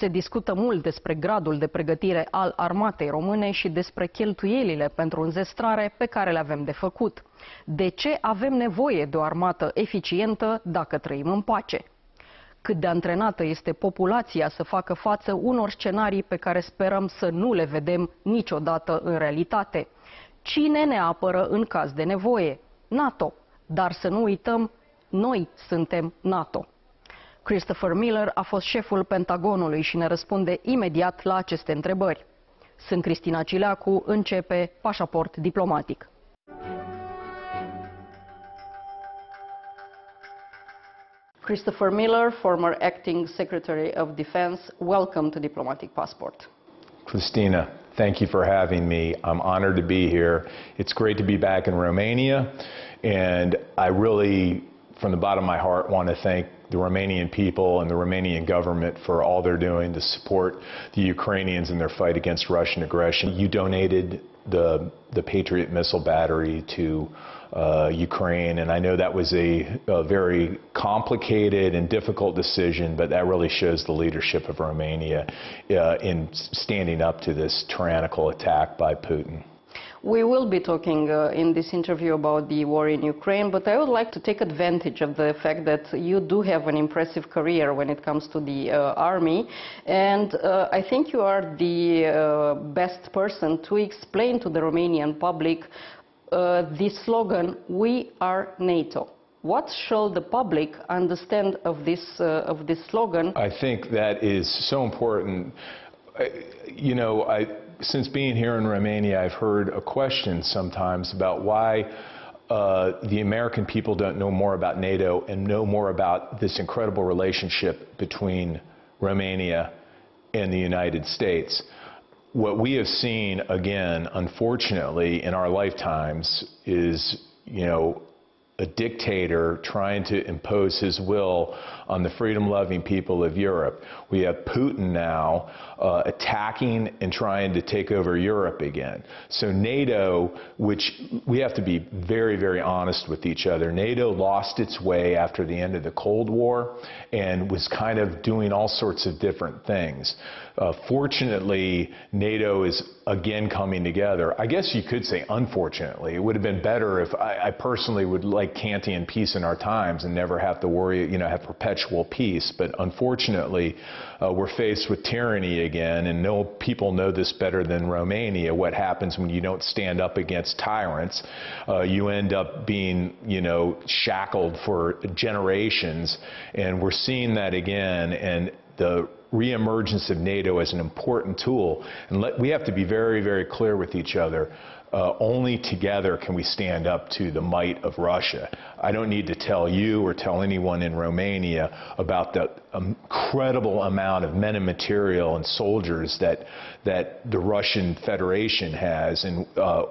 Se discută mult despre gradul de pregătire al armatei române și despre cheltuielile pentru înzestrare pe care le avem de făcut. De ce avem nevoie de o armată eficientă dacă trăim în pace? Cât de antrenată este populația să facă față unor scenarii pe care sperăm să nu le vedem niciodată în realitate? Cine ne apără în caz de nevoie? NATO. Dar să nu uităm, noi suntem NATO. Christopher Miller a fost șeful Pentagonului și ne răspunde imediat la aceste întrebări. Sunt Cristina Cileacu, începe Pașaport diplomatic. Christopher Miller, former acting Secretary of Defense, welcome to Diplomatic Passport. Cristina, thank you for having me. I'm honored to be here. It's great to be back in Romania, and I really, from the bottom of my heart, want to thank the Romanian people and the Romanian government for all they're doing to support the Ukrainians in their fight against Russian aggression. You donated the Patriot missile battery to Ukraine, and I know that was a very complicated and difficult decision, but that really shows the leadership of Romania in standing up to this tyrannical attack by Putin. We will be talking in this interview about the war in Ukraine, but I would like to take advantage of the fact that you do have an impressive career when it comes to the army, and I think you are the best person to explain to the Romanian public the slogan, "We are NATO." What shall the public understand of this slogan? I think that is so important. You know, since being here in Romania, I've heard a question sometimes about why the American people don't know more about NATO and know more about this incredible relationship between Romania and the United States. What we have seen, again, unfortunately, in our lifetimes is, you know, a dictator trying to impose his will on the freedom-loving people of Europe. We have Putin now attacking and trying to take over Europe again. So NATO, which we have to be very, very honest with each other, NATO lost its way after the end of the Cold War and was kind of doing all sorts of different things. Fortunately, NATO is again coming together. I guess you could say unfortunately. It would have been better if I personally would like Kantian peace in our times and never have to worry, you know, have perpetual peace. But unfortunately, we're faced with tyranny again, and people know this better than Romania. What happens when you don't stand up against tyrants? You end up being, you know, shackled for generations, and we're seeing that again. And the reemergence of NATO as an important tool, and we have to be very, very clear with each other. Only together can we stand up to the might of Russia. I don't need to tell you or tell anyone in Romania about the incredible amount of men and material and soldiers that the Russian Federation has, and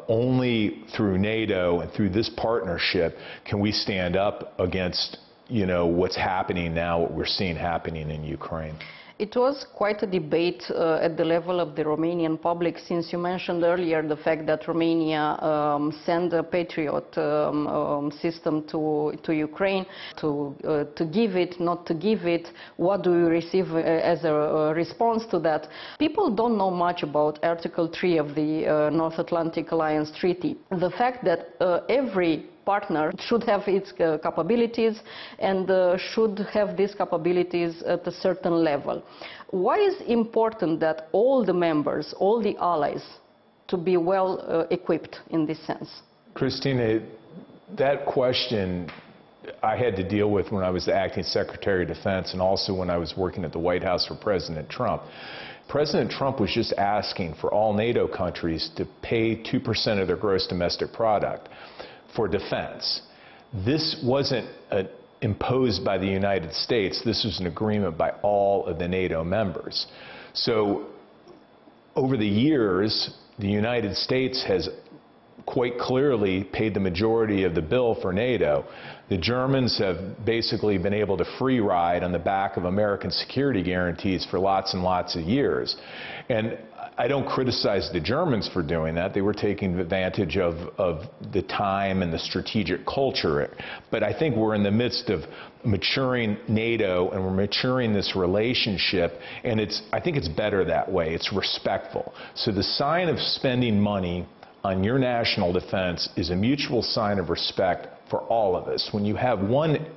only through NATO and through this partnership can we stand up against, you know, what's happening now, what we're seeing happening in Ukraine. It was quite a debate at the level of the Romanian public, since you mentioned earlier the fact that Romania sent a Patriot system to Ukraine, to give it, not to give it. What do we receive as a response to that? People don't know much about Article 3 of the North Atlantic Alliance Treaty. The fact that every partner should have its capabilities and should have these capabilities at a certain level. Why is it important that all the members, all the allies, to be well equipped in this sense? Cristina, that question I had to deal with when I was the acting Secretary of Defense, and also when I was working at the White House for President Trump. President Trump was just asking for all NATO countries to pay 2% of their gross domestic product for defense. This wasn't imposed by the United States. This was an agreement by all of the NATO members. So over the years, the United States has quite clearly paid the majority of the bill for NATO. The Germans have basically been able to free ride on the back of American security guarantees for lots and lots of years. And I don't criticize the Germans for doing that. They were taking advantage of the time and the strategic culture. But I think we're in the midst of maturing NATO, and we're maturing this relationship, and I think it's better that way. It's respectful. So the sign of spending money on your national defense is a mutual sign of respect for all of us. When you have one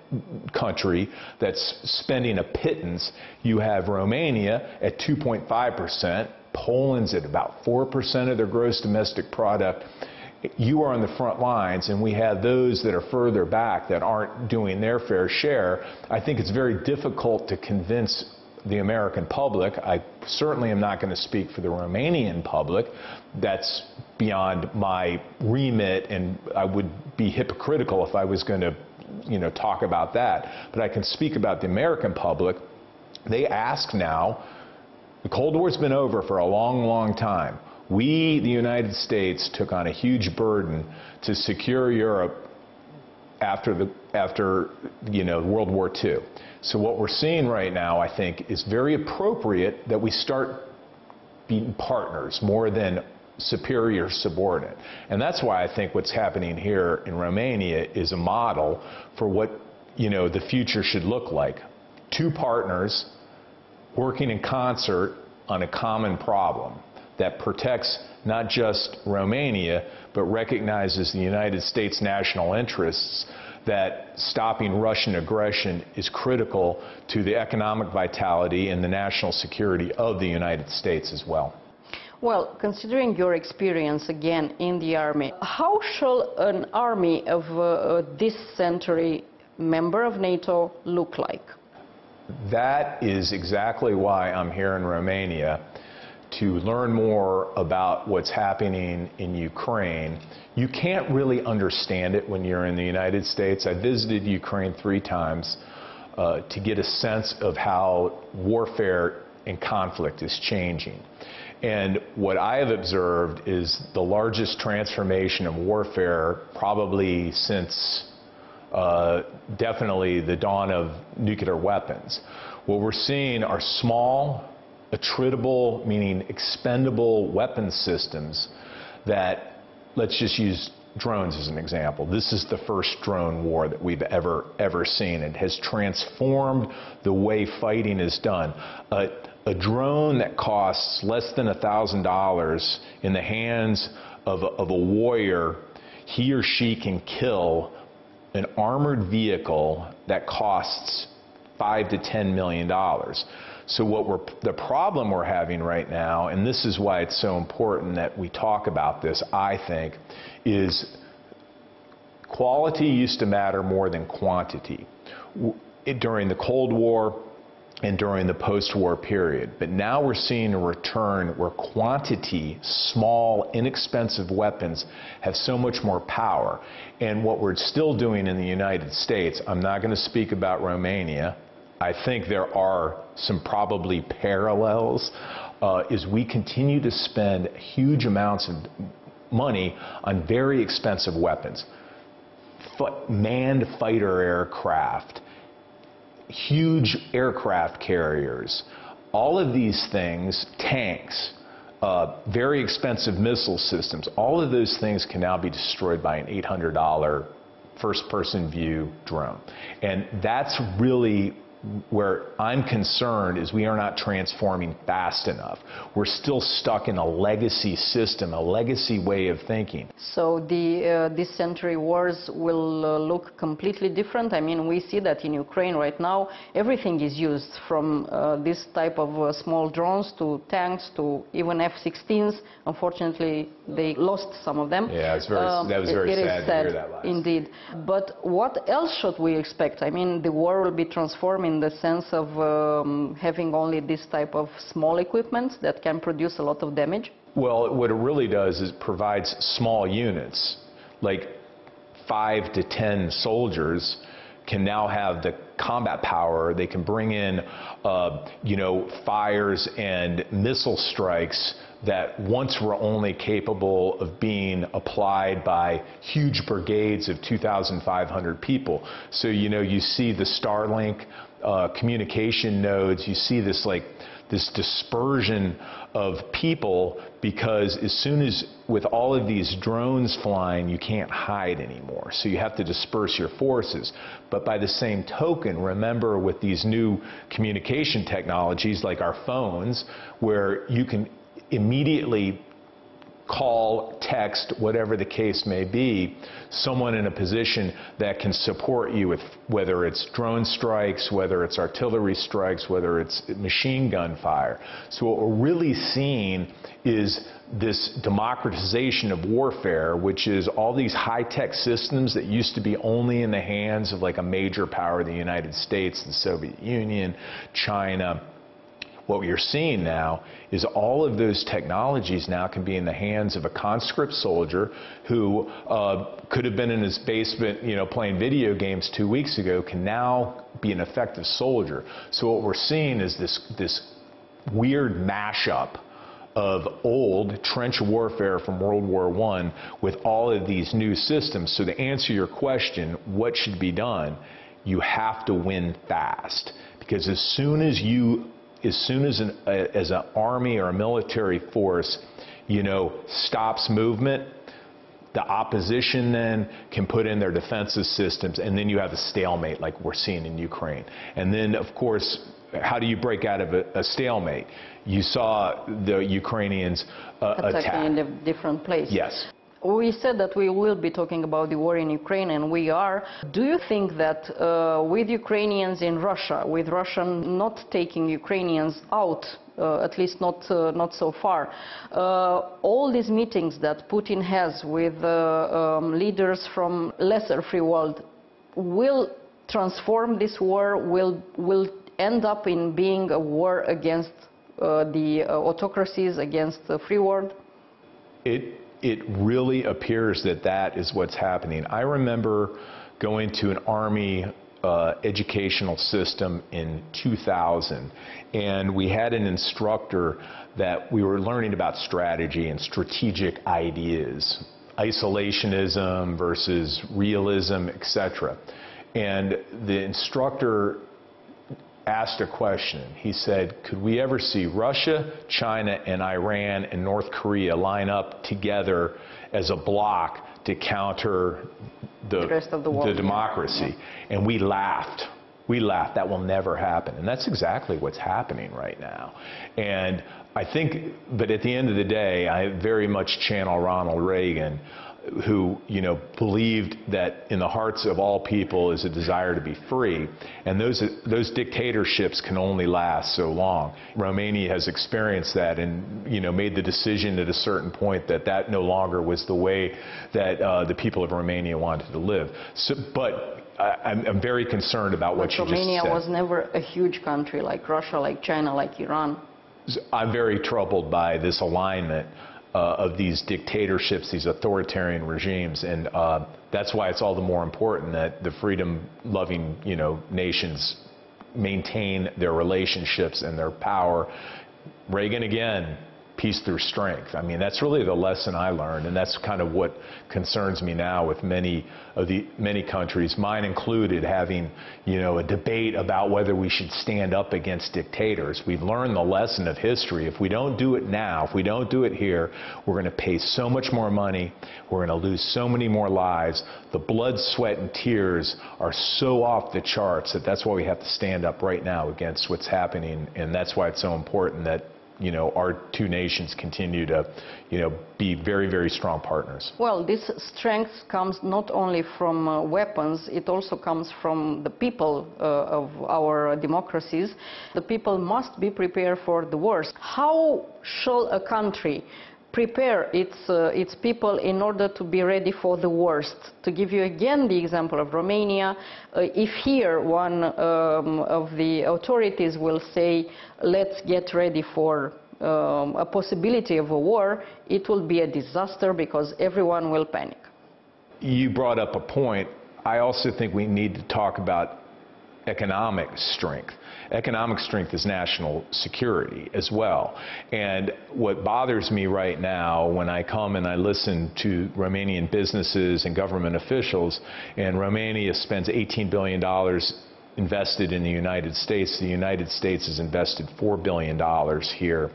country that's spending a pittance, you have Romania at 2.5%, Poland's at about 4% of their gross domestic product. You are on the front lines, and we have those that are further back that aren't doing their fair share. I think it's very difficult to convince the American public. I certainly am not going to speak for the Romanian public. That's beyond my remit, and I would be hypocritical if I was going to, talk about that. But I can speak about the American public. They ask now. The Cold War's been over for a long, long time. We, the United States, took on a huge burden to secure Europe after World War II. So what we're seeing right now, I think, is very appropriate that we start being partners more than superior subordinate. And that's why I think what's happening here in Romania is a model for what, the future should look like. Two partners working in concert on a common problem that protects not just Romania, but recognizes the United States' national interests, that stopping Russian aggression is critical to the economic vitality and the national security of the United States as well. Well, considering your experience again in the army, how shall an army of this century member of NATO look like? That is exactly why I'm here in Romania, to learn more about what's happening in Ukraine. You can't really understand it when you're in the United States. I visited Ukraine 3 times to get a sense of how warfare and conflict is changing. And what I have observed is the largest transformation of warfare probably since definitely the dawn of nuclear weapons. What we're seeing are small, attritable, meaning expendable weapon systems that, let's just use drones as an example. This is the first drone war that we've ever seen. It has transformed the way fighting is done. A drone that costs less than $1,000 in the hands of a warrior, he or she can kill an armored vehicle that costs $5 to $10 million. So the problem we're having right now, and this is why it's so important that we talk about this, I think, is quality used to matter more than quantity during the Cold War and during the post-war period. But now we're seeing a return where quantity, small, inexpensive weapons have so much more power. And what we're still doing in the United States, I'm not going to speak about Romania, I think there are some probably parallels, is we continue to spend huge amounts of money on very expensive weapons. Manned fighter aircraft, huge aircraft carriers, all of these things, tanks, very expensive missile systems, all of those things can now be destroyed by an $800 first-person view drone. And that's really where I'm concerned, is we are not transforming fast enough. We're still stuck in a legacy system, a legacy way of thinking. So this century wars will look completely different. I mean, we see that in Ukraine right now, everything is used, from this type of small drones to tanks to even F-16s. Unfortunately, they lost some of them. Yeah, that was very sad to hear that last. Indeed. But what else should we expect? I mean, the war will be transformed in the sense of having only this type of small equipment that can produce a lot of damage? Well, what it really does is provides small units, like 5 to 10 soldiers can now have the combat power. They can bring in, fires and missile strikes that once were only capable of being applied by huge brigades of 2,500 people. So, you see the Starlink communication nodes. You see this this dispersion of people, because as soon as with all of these drones flying, you can't hide anymore. So you have to disperse your forces. But by the same token, remember with these new communication technologies like our phones, where you can immediately call, text, whatever the case may be, someone in a position that can support you with whether it's drone strikes, whether it's artillery strikes, whether it's machine gun fire. So what we're really seeing is this democratization of warfare, which is all these high-tech systems that used to be only in the hands of like a major power, the United States, the Soviet Union, China. What you're seeing now is all of those technologies now can be in the hands of a conscript soldier who could have been in his basement, playing video games 2 weeks ago, can now be an effective soldier. So what we're seeing is this weird mashup of old trench warfare from World War I with all of these new systems. So to answer your question, what should be done? You have to win fast, because as soon as an army or a military force, stops movement, the opposition then can put in their defensive systems, and then you have a stalemate like we're seeing in Ukraine. And then, of course, how do you break out of a stalemate? You saw the Ukrainians attacking in different places. Yes. We said that we will be talking about the war in Ukraine, and we are. Do you think that with Ukrainians in Russia, with Russia not taking Ukrainians out, at least not so far, all these meetings that Putin has with leaders from lesser free world will transform this war, will end up in being a war against the autocracies, against the free world? It really appears that is what's happening. I remember going to an Army educational system in 2000, and we had an instructor that we were learning about strategy and strategic ideas, isolationism versus realism, etc. And the instructor asked a question. He said, could we ever see Russia, China, and Iran and North Korea line up together as a bloc to counter the rest of the world, the democracy? Yeah. And we laughed. We laughed. That will never happen. And that's exactly what's happening right now. And I think, but at the end of the day, I very much channel Ronald Reagan, who believed that in the hearts of all people is a desire to be free, and those dictatorships can only last so long. Romania has experienced that, and made the decision at a certain point that no longer was the way that the people of Romania wanted to live. So, but I'm very concerned about what you just said. Romania was never a huge country like Russia, like China, like Iran. I'm very troubled by this alignment of these dictatorships, these authoritarian regimes, and that's why it's all the more important that the freedom-loving, nations maintain their relationships and their power. Reagan again, peace through strength. I mean, that's really the lesson I learned, and that's kind of what concerns me now with many countries, mine included, having a debate about whether we should stand up against dictators. We've learned the lesson of history. If we don't do it now, if we don't do it here, we're going to pay so much more money, we're going to lose so many more lives. The blood, sweat, and tears are so off the charts that's why we have to stand up right now against what's happening, and that's why it's so important that our two nations continue to, be very, very strong partners. Well, this strength comes not only from weapons, it also comes from the people of our democracies. The people must be prepared for the worst. How shall a country prepare its people in order to be ready for the worst? To give you again the example of Romania, if here one of the authorities will say, let's get ready for a possibility of a war, it will be a disaster because everyone will panic. You brought up a point. I also think we need to talk about economic strength. Economic strength is national security as well. And what bothers me right now when I come and I listen to Romanian businesses and government officials, and Romania spends $18 billion invested in the United States. The United States has invested $4 billion here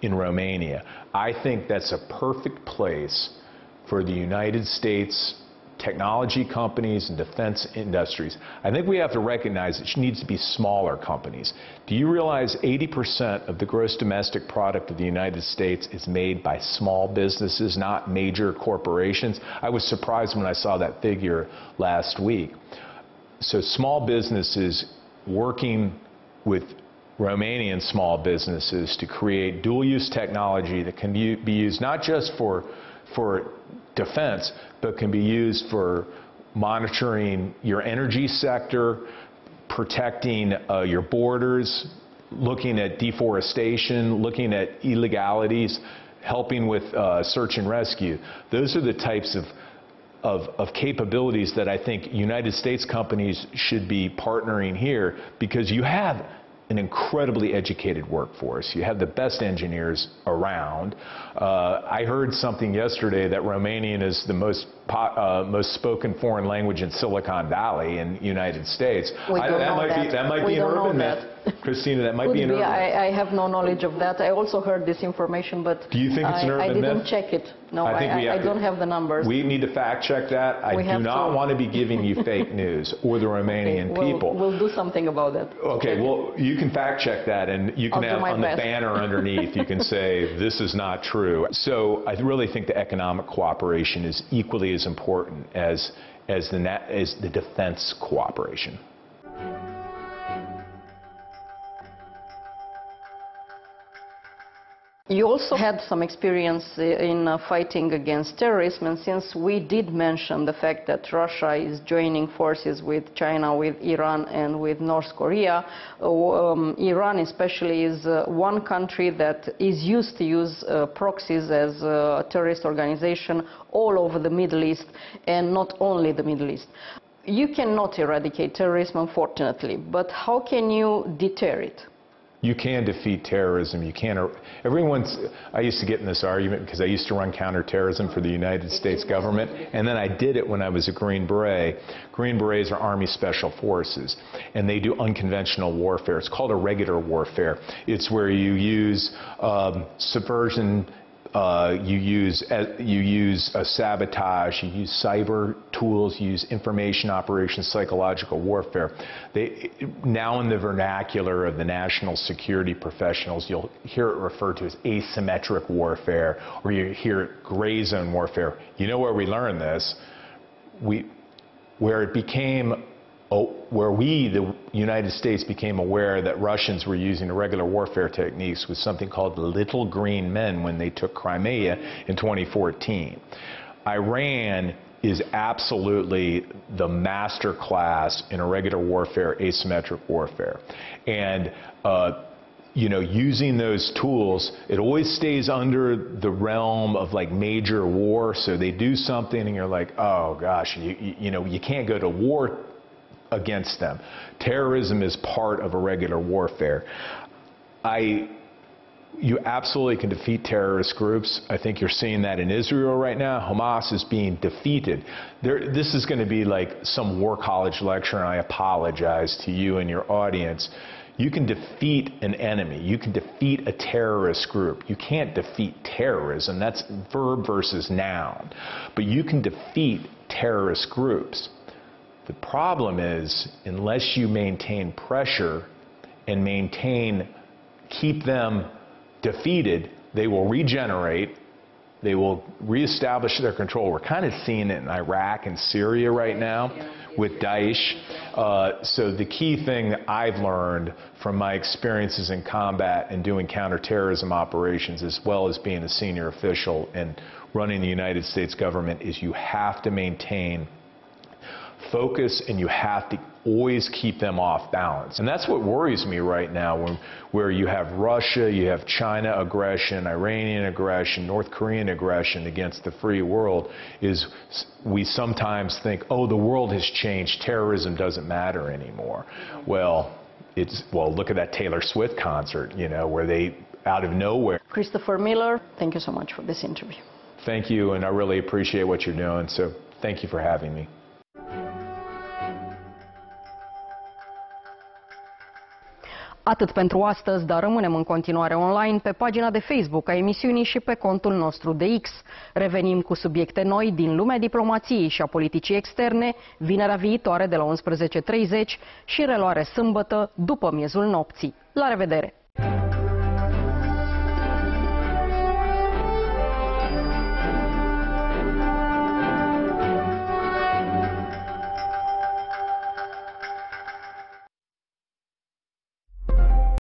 in Romania. I think that's a perfect place for the United States technology companies and defense industries. I think we have to recognize it needs to be smaller companies. Do you realize 80% of the gross domestic product of the United States is made by small businesses, not major corporations? I was surprised when I saw that figure last week. So small businesses working with Romanian small businesses to create dual-use technology that can be used not just for defense, but can be used for monitoring your energy sector, protecting your borders, looking at deforestation, looking at illegalities, helping with search and rescue. Those are the types of capabilities that I think United States companies should be partnering here, because you have an incredibly educated workforce. You have the best engineers around. I heard something yesterday that Romanian is the most spoken foreign language in Silicon Valley in the United States. That might be an urban myth. Christina, that might be an urban myth. I have no knowledge of that. I also heard this information, but do you think it's an urban myth? I didn't check it. No, I don't have the numbers. We need to fact check that. I do not want to be giving you fake news or the Romanian people. We'll do something about that. Okay, well, you can fact check that, and you can have on the banner underneath, you can say, this is not true. So I really think the economic cooperation is equally as important as the defense cooperation. You also had some experience in fighting against terrorism, and since we did mention the fact that Russia is joining forces with China, with Iran, and with North Korea, Iran especially is one country that is used to use proxies as a terrorist organization all over the Middle East, and not only the Middle East. You cannot eradicate terrorism, unfortunately, but how can you deter it? You can defeat terrorism. You can't. I used to get in this argument because I used to run counterterrorism for the United States government, and then I did it when I was a Green Beret. Green Berets are Army Special Forces, and they do unconventional warfare. It's called irregular warfare. It's where you use subversion. You use sabotage, you use cyber tools, you use information operations, psychological warfare. Now in the vernacular of the national security professionals, you'll hear it referred to as asymmetric warfare, or you hear it gray zone warfare. You know where we learned this? Where the United States became aware that Russians were using irregular warfare techniques was something called the Little Green Men when they took Crimea in 2014. Iran is absolutely the master class in irregular warfare, asymmetric warfare. And using those tools, it always stays under the realm of like major war. So they do something and you're like, oh gosh, you can't go to war against them. Terrorism is part of irregular warfare. You absolutely can defeat terrorist groups. I think you're seeing that in Israel right now. Hamas is being defeated. This is going to be like some war college lecture, and I apologize to you and your audience. You can defeat an enemy. You can defeat a terrorist group. You can't defeat terrorism. That's verb versus noun. But you can defeat terrorist groups. The problem is, unless you maintain pressure and keep them defeated, they will regenerate, they will reestablish their control. We're kind of seeing it in Iraq and Syria right now with Daesh. So the key thing that I've learned from my experiences in combat and doing counterterrorism operations, as well as being a senior official and running the United States government, is you have to maintain focus, and you have to always keep them off balance. And that's what worries me right now, where you have Russia, you have China aggression, Iranian aggression, North Korean aggression against the free world, is we sometimes think, oh, the world has changed, terrorism doesn't matter anymore. Well, look at that Taylor Swift concert, where they, out of nowhere. Christopher Miller, thank you so much for this interview. Thank you, and I really appreciate what you're doing, so thank you for having me. Atât pentru astăzi, dar rămânem în continuare online pe pagina de Facebook a emisiunii și pe contul nostru de X. Revenim cu subiecte noi din lumea diplomației și a politicii externe, vinerea viitoare de la 11:30 și reluare sâmbătă după miezul nopții. La revedere!